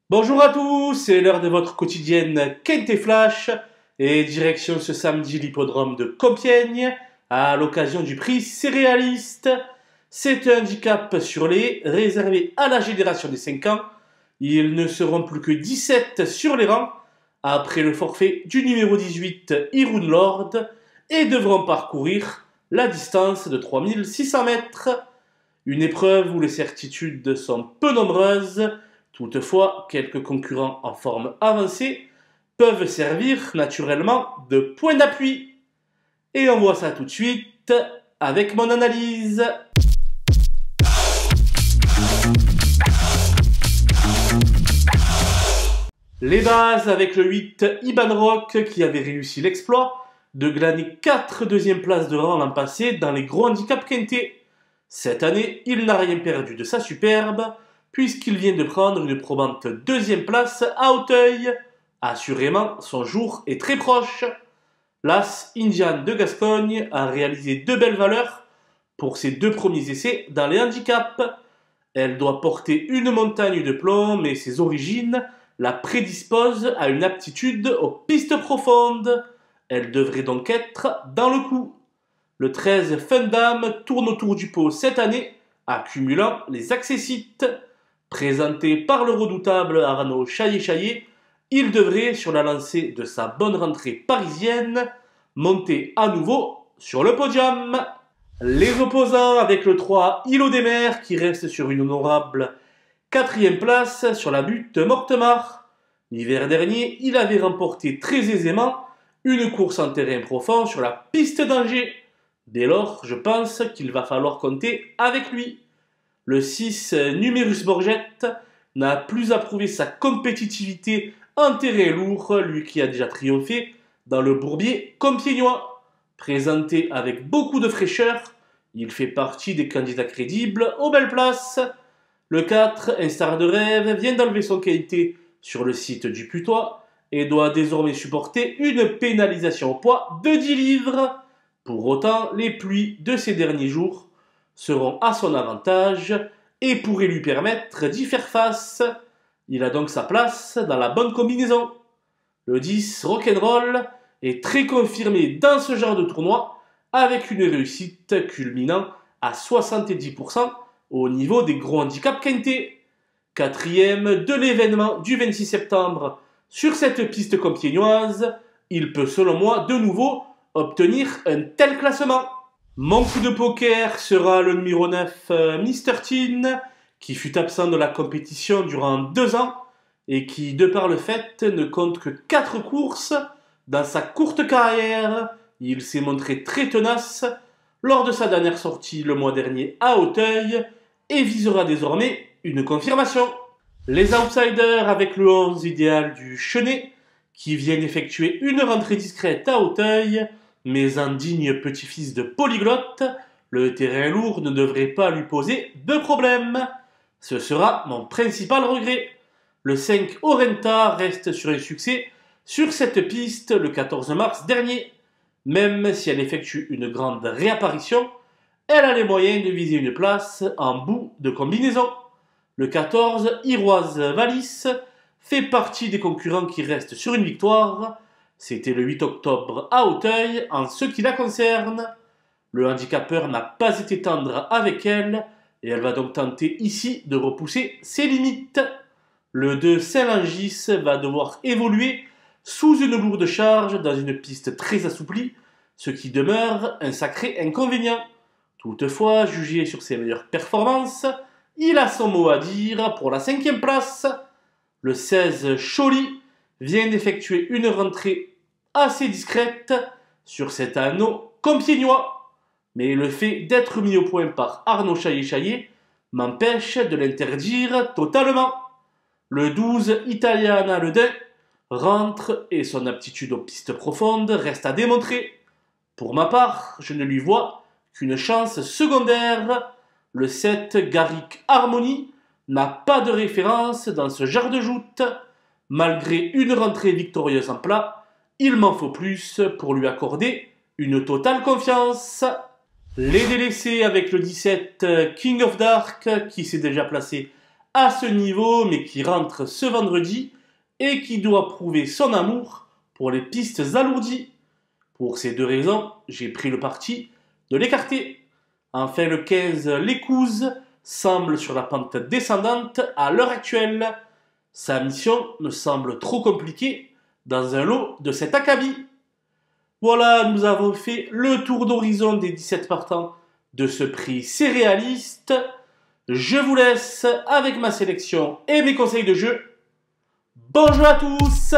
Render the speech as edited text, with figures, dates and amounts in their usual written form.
Bonjour à tous, c'est l'heure de votre quotidienne Kent et Flash et direction ce samedi l'hippodrome de Compiègne à l'occasion du prix céréaliste. C'est un handicap sur les réservé à la génération des 5 ans. Ils ne seront plus que 17 sur les rangs après le forfait du numéro 18 Irun Lord et devront parcourir la distance de 3600 mètres. Une épreuve où les certitudes sont peu nombreuses. Toutefois, quelques concurrents en forme avancée peuvent servir naturellement de point d'appui. Et on voit ça tout de suite avec mon analyse. Les bases avec le 8 Iban Rock qui avait réussi l'exploit de glaner 4 deuxièmes places de rang l'an passé dans les gros handicaps quintés. Cette année, il n'a rien perdu de sa superbe puisqu'il vient de prendre une probante deuxième place à Auteuil. Assurément, son jour est très proche. L'As Indian de Gascogne a réalisé de belles valeurs pour ses 2 premiers essais dans les handicaps. Elle doit porter une montagne de plomb, mais ses origines la prédisposent à une aptitude aux pistes profondes. Elle devrait donc être dans le coup. Le 13 Fundam tourne autour du pot cette année, accumulant les accessites. Présenté par le redoutable Arnaud Chaillet-Chaillet, il devrait, sur la lancée de sa bonne rentrée parisienne, monter à nouveau sur le podium. Les opposants avec le 3 Îlot des Mers qui reste sur une honorable 4e place sur la butte Mortemart. L'hiver dernier, il avait remporté très aisément une course en terrain profond sur la piste d'Angers. Dès lors, je pense qu'il va falloir compter avec lui. Le 6 Numerus Borgette n'a plus à prouver sa compétitivité en terrain lourd, lui qui a déjà triomphé dans le bourbier compiègnois. Présenté avec beaucoup de fraîcheur, il fait partie des candidats crédibles aux belles places. Le 4, Un Star de Rêve, vient d'enlever son qualité sur le site du Putois et doit désormais supporter une pénalisation au poids de 10 livres. Pour autant, les pluies de ces derniers jours seront à son avantage et pourraient lui permettre d'y faire face. Il a donc sa place dans la bonne combinaison. Le 10, Rock'n'Roll, est très confirmé dans ce genre de tournoi avec une réussite culminant à 70% au niveau des gros handicaps quintés. 4e de l'événement du 26 septembre sur cette piste compiègnoise, il peut selon moi de nouveau obtenir un tel classement. Mon coup de poker sera le numéro 9 Mr. Teen, qui fut absent de la compétition durant 2 ans et qui, de par le fait, ne compte que 4 courses dans sa courte carrière. Il s'est montré très tenace lors de sa dernière sortie le mois dernier à Auteuil et visera désormais une confirmation. Les outsiders avec le 11 idéal du Chenet, qui viennent effectuer une rentrée discrète à Auteuil, mais un digne petit-fils de polyglotte, le terrain lourd ne devrait pas lui poser de problème. Ce sera mon principal regret. Le 5 Orenta reste sur un succès sur cette piste le 14 mars dernier. Même si elle effectue une grande réapparition, elle a les moyens de viser une place en bout de combinaison. Le 14 Iroise Valis fait partie des concurrents qui restent sur une victoire. C'était le 8 octobre à Auteuil en ce qui la concerne. Le handicapeur n'a pas été tendre avec elle et elle va donc tenter ici de repousser ses limites. Le 2 Saint-Langis va devoir évoluer sous une lourde charge dans une piste très assouplie, ce qui demeure un sacré inconvénient. Toutefois, jugé sur ses meilleures performances, il a son mot à dire pour la 5e place. Le 16 Choli vient d'effectuer une rentrée assez discrète sur cet anneau compiègnois. Mais le fait d'être mis au point par Arnaud Chaillet-Chaillet m'empêche de l'interdire totalement. Le 12 Italiana Ledin rentre et son aptitude aux pistes profondes reste à démontrer. Pour ma part, je ne lui vois qu'une chance secondaire. Le 7 Garrick Harmony n'a pas de référence dans ce genre de joute. Malgré une rentrée victorieuse en plat, il m'en faut plus pour lui accorder une totale confiance. Les délaissés avec le 17 King of Dark qui s'est déjà placé à ce niveau, mais qui rentre ce vendredi et qui doit prouver son amour pour les pistes alourdies. Pour ces deux raisons, j'ai pris le parti de l'écarter. Enfin, le 15, l'Écouse, semble sur la pente descendante à l'heure actuelle. Sa mission me semble trop compliquée dans un lot de cet acabit. Voilà, nous avons fait le tour d'horizon des 17 partants de ce prix céréaliste. Je vous laisse avec ma sélection et mes conseils de jeu. Bonjour à tous!